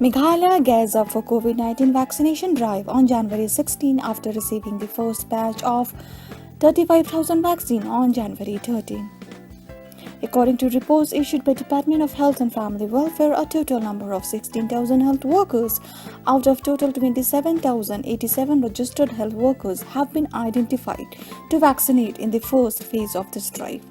Meghalaya gears up for COVID-19 vaccination drive on January 16 after receiving the first batch of 35,000 vaccine on January 13. According to reports issued by Department of Health and Family Welfare, a total number of 16,000 health workers out of total 27,087 registered health workers have been identified to vaccinate in the first phase of this drive.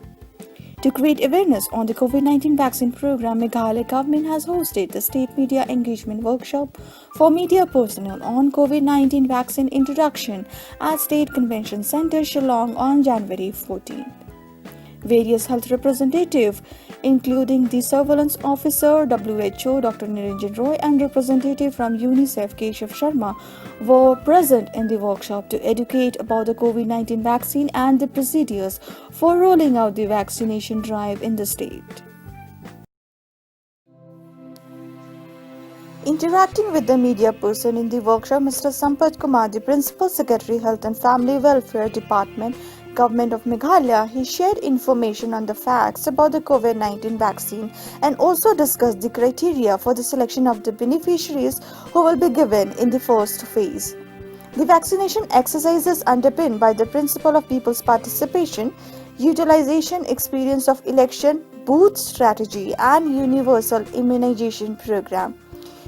To create awareness on the COVID-19 vaccine program, Meghalaya government has hosted the State Media Engagement Workshop for media personnel on COVID-19 vaccine introduction at State Convention Centre, Shillong on January 14. Various health representatives, including the Surveillance Officer, WHO, Dr. Niranjan Roy, and representative from UNICEF, Keshav Sharma, were present in the workshop to educate about the COVID-19 vaccine and the procedures for rolling out the vaccination drive in the state. Interacting with the media person in the workshop, Mr. Sampath Kumar, the Principal Secretary, Health and Family Welfare Department, Government of Meghalaya, he shared information on the facts about the COVID-19 vaccine and also discussed the criteria for the selection of the beneficiaries who will be given in the first phase. The vaccination exercise is underpinned by the principle of people's participation, utilization, experience of election, booth strategy, and universal immunization program.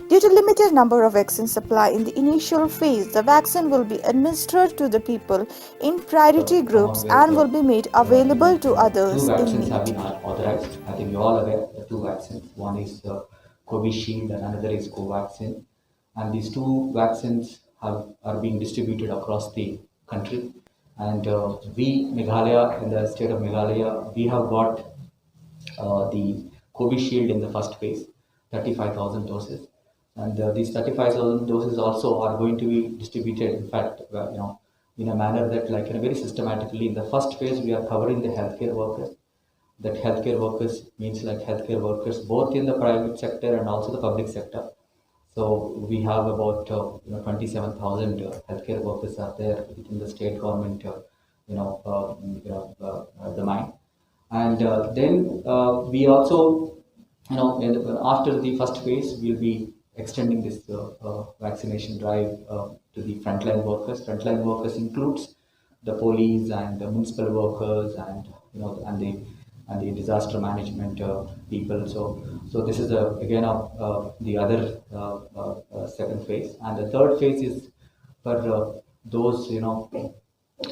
Due to limited number of vaccine supply in the initial phase, the vaccine will be administered to the people in priority groups and will be made available to others Two in vaccines need. have been authorized. I think you're all aware the two vaccines. One is Covishield and another is Covaxin. And these two vaccines are being distributed across the country. And we, Meghalaya, in the state of Meghalaya, we have got the Covishield in the first phase, 35,000 doses. And these 35,000 doses also are going to be distributed, in fact, in a manner that, like, very systematically. In the first phase, we are covering the healthcare workers. That healthcare workers means like healthcare workers both in the private sector and also the public sector. So we have about 27,000 healthcare workers are there within the state government domain. And then we also, after the first phase, we'll be extending this vaccination drive to the frontline workers. Frontline workers includes the police and the municipal workers and the disaster management people. So this is again the other second phase, and the third phase is for those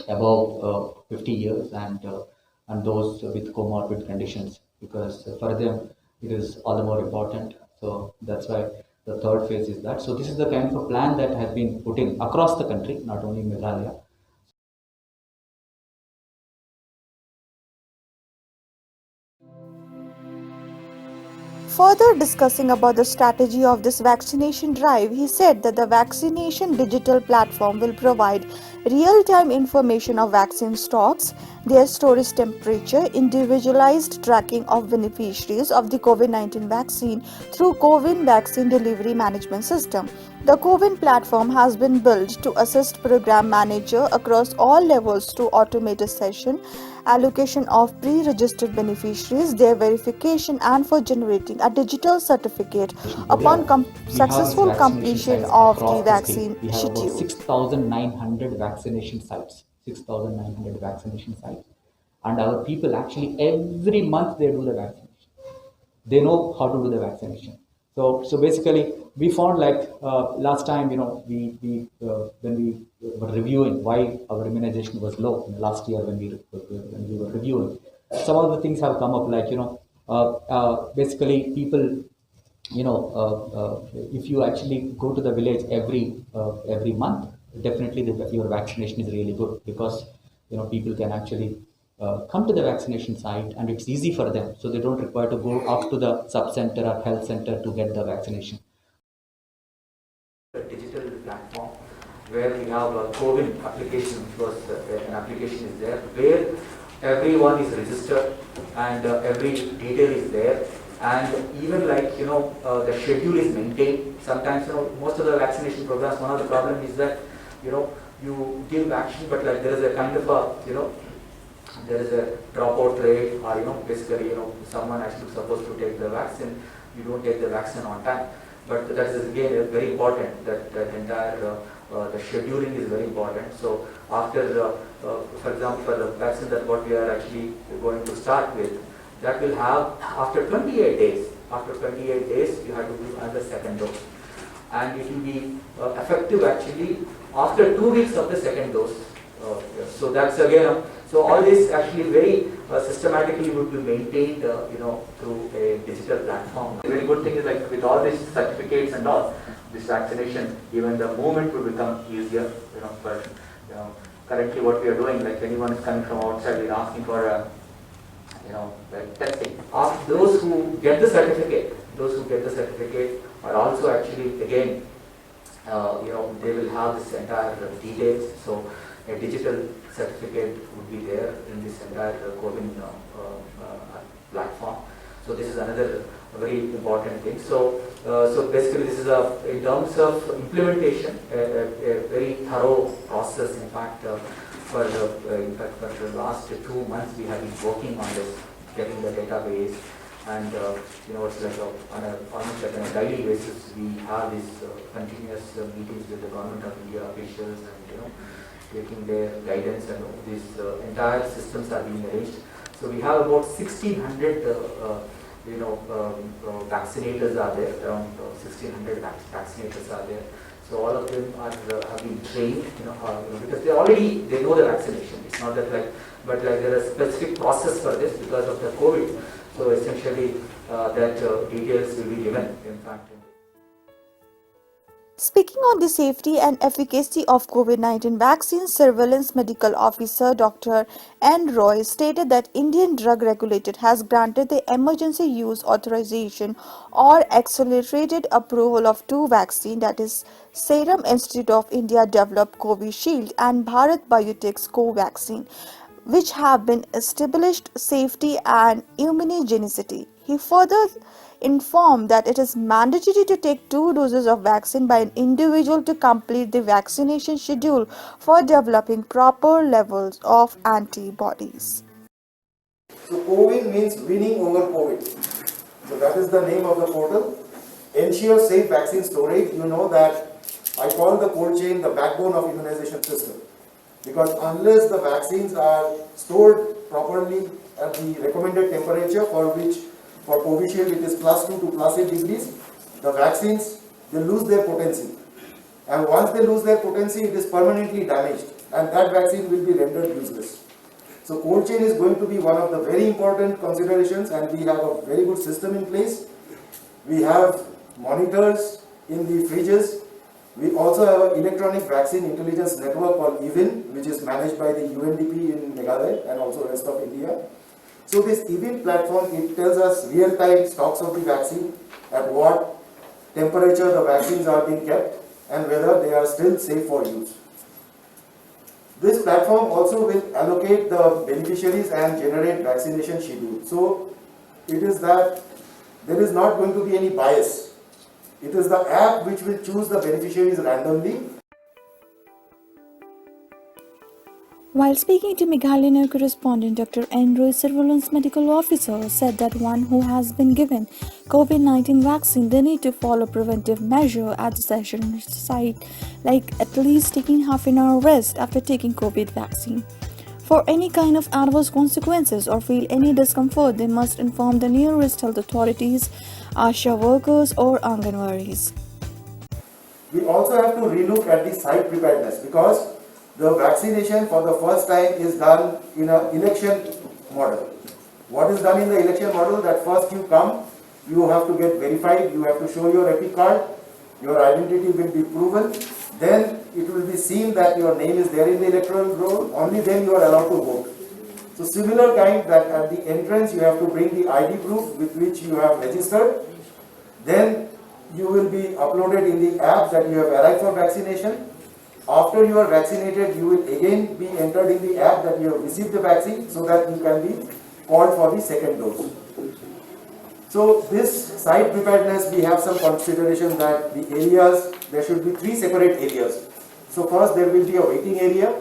above 50 years and those with comorbid conditions, because for them it is all the more important. So that's why the third phase is that. So this is the kind of a plan that has been put in across the country, not only Meghalaya. Further discussing about the strategy of this vaccination drive, he said that the vaccination digital platform will provide real-time information of vaccine stocks, their storage temperature, individualized tracking of beneficiaries of the COVID-19 vaccine through CoWIN Vaccine Delivery Management System. The CoWIN platform has been built to assist program manager across all levels to automate a session, allocation of pre-registered beneficiaries, their verification, and for generating a digital certificate upon successful completion of the vaccine We have schedule. about 6,900 vaccination sites. 6,900 vaccination sites, and our people actually every month they do the vaccination. They know how to do the vaccination. So basically, we found, like, last time, we when we were reviewing why our immunization was low in the last year, when we were reviewing, some of the things have come up, like, basically people, if you actually go to the village every month, definitely your vaccination is really good, because people can actually come to the vaccination site and it's easy for them, so they don't require to go up to the sub center or health center to get the vaccination. A digital platform where we have a CoWIN application, which was an application is there where everyone is registered and every detail is there, and even, like, the schedule is maintained. Sometimes, most of the vaccination programs, one of the problem is that you give vaccine, but, like, there is a kind of a there is a dropout rate, or basically someone actually supposed to take the vaccine, you don't take the vaccine on time. but that is again very important. That entire the scheduling is very important. So after, for example, for the vaccine that what we are actually going to start with, that will have after 28 days. After 28 days, you have to do another second dose, and it will be effective actually after 2 weeks of the second dose. So that's again. So all this actually very systematically would be maintained, through a digital platform. The very good thing is like with all these certificates and all, this vaccination, even the movement will become easier. But currently what we are doing, like anyone is coming from outside, we're asking for like testing. Those who get the certificate, are also actually again, they will have this entire details. So a digital certificate would be there in this entire CoWIN platform. So this is another very important thing. So basically this is in terms of implementation, a very thorough process. In fact, for the last 2 months we have been working on this, getting the database, and it's like almost like on a daily basis we have these continuous meetings with the Government of India officials, and taking their guidance, and these entire systems are being arranged. So we have about 1,600 vaccinators are there, around 1,600 vaccinators are there. So all of them have been trained, because they know the vaccination. It's not that but there is a specific process for this because of the COVID. So essentially that details will be given, in fact. Speaking on the safety and efficacy of COVID-19 vaccine, Surveillance Medical Officer Dr. N. Roy stated that Indian Drug Regulator has granted the emergency use authorization or accelerated approval of 2 vaccines, that is Serum Institute of India developed Covishield and Bharat Biotech's Covaxin, which have been established safety and immunogenicity. He further informed that it is mandatory to take 2 doses of vaccine by an individual to complete the vaccination schedule for developing proper levels of antibodies. So CoWIN means winning over COVID. So that is the name of the portal. Ensure safe vaccine storage. You know that I call the cold chain the backbone of immunization system. Because unless the vaccines are stored properly at the recommended temperature, for Covishield it is +2 to +8 degrees, the vaccines, they lose their potency. And once they lose their potency, it is permanently damaged, and that vaccine will be rendered useless. So cold chain is going to be one of the very important considerations, and we have a very good system in place. We have monitors in the fridges. We also have an electronic vaccine intelligence network called EVIN, which is managed by the UNDP in Meghalaya and also rest of India. So this EVIN platform, it tells us real-time stocks of the vaccine, at what temperature the vaccines are being kept, and whether they are still safe for use. This platform also will allocate the beneficiaries and generate vaccination schedule. So it is that there is not going to be any bias. It is the app which will choose the beneficiaries randomly. While speaking to Meghalaya correspondent Dr. N. Roy, Surveillance Medical Officer, said that one who has been given COVID-19 vaccine, they need to follow preventive measure at the session site, like at least taking half an hour rest after taking COVID vaccine. For any kind of adverse consequences or feel any discomfort, they must inform the nearest health authorities, ASHA workers or Anganwadis. We also have to relook at the site preparedness, because the vaccination for the first time is done in an election model. What is done in the election model? That first you come, you have to get verified, you have to show your epic card, your identity will be proven, then it will be seen that your name is there in the electoral roll, only then you are allowed to vote. So similar kind, that at the entrance you have to bring the ID proof with which you have registered, then you will be uploaded in the app that you have arrived for vaccination. After you are vaccinated, you will again be entered in the app that you have received the vaccine, so that you can be called for the second dose. So this site preparedness, we have some consideration that the areas, there should be 3 separate areas. So first there will be a waiting area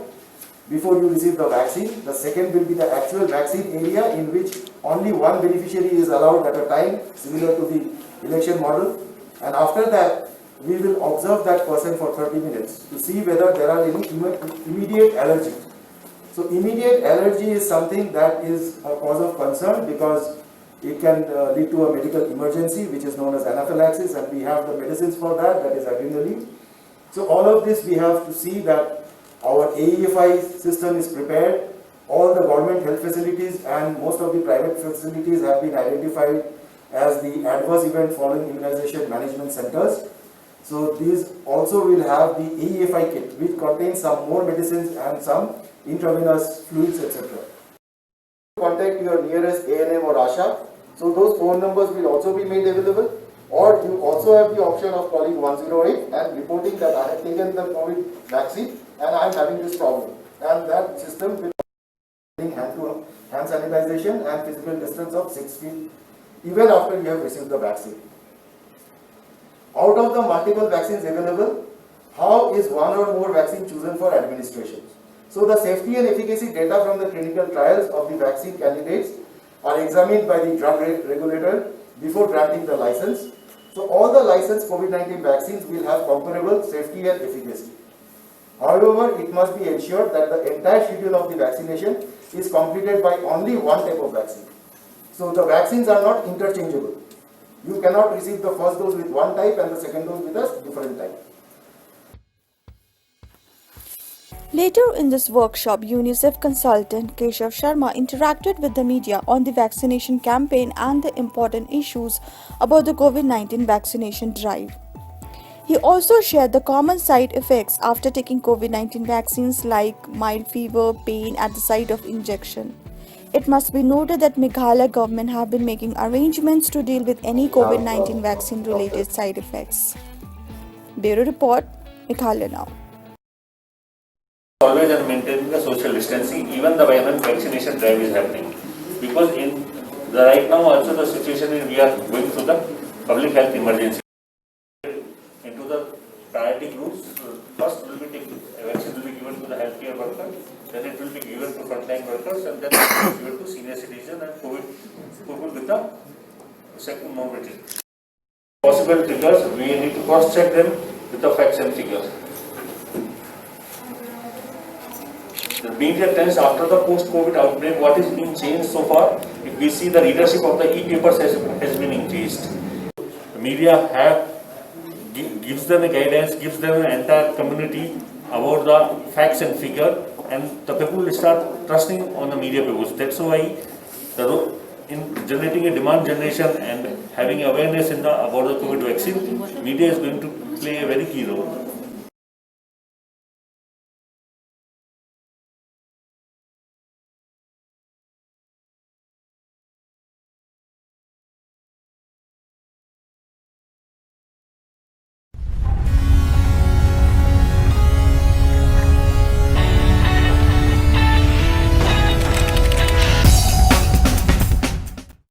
before you receive the vaccine. The second will be the actual vaccine area, in which only one beneficiary is allowed at a time, similar to the election model. And after that, we will observe that person for 30 minutes to see whether there are any immediate allergy. So immediate allergy is something that is a cause of concern because it can lead to a medical emergency, which is known as anaphylaxis, and we have the medicines for that, that is adrenaline. So all of this we have to see that our AEFI system is prepared. All the government health facilities and most of the private facilities have been identified as the adverse event following immunization management centers. So these also will have the AEFI kit, which contains some more medicines and some intravenous fluids, etc. Contact your nearest ANM or ASHA. So those phone numbers will also be made available. Or you also have the option of calling 108 and reporting that I have taken the COVID vaccine and I am having this problem. And that system will hand sanitization and physical distance of 6 feet even after you have received the vaccine. Out of the multiple vaccines available, how is one or more vaccine chosen for administration? So the safety and efficacy data from the clinical trials of the vaccine candidates are examined by the drug regulator before granting the license. So all the licensed COVID-19 vaccines will have comparable safety and efficacy. However, it must be ensured that the entire schedule of the vaccination is completed by only one type of vaccine. So the vaccines are not interchangeable. You cannot receive the first dose with one type and the second dose with a different type. Later in this workshop, UNICEF consultant Keshav Sharma interacted with the media on the vaccination campaign and the important issues about the COVID-19 vaccination drive. He also shared the common side effects after taking COVID-19 vaccines like mild fever, pain at the site of injection. It must be noted that Meghalaya government have been making arrangements to deal with any COVID-19 vaccine related side effects. Bureau Report, Meghalaya Now. Always and maintaining the social distancing, even the when vaccination drive is happening. Because in the right now also the situation is we are going through the public health emergency. Into the priority groups, first will be vaccine will be given to the healthcare workers, then it will be given to frontline workers, and then it will be given to senior citizens and COVID people with the second morbidity. Possible triggers, we need to cross-check them with the facts and figures. The media trends after the post-COVID outbreak, what is being changed so far? If we see the readership of the e-papers has been increased. The media gives them a guidance, gives them an entire community about the facts and figure, and the people will start trusting on the media papers. That's why in generating a demand generation and having awareness about the COVID vaccine, media is going to play a very key role.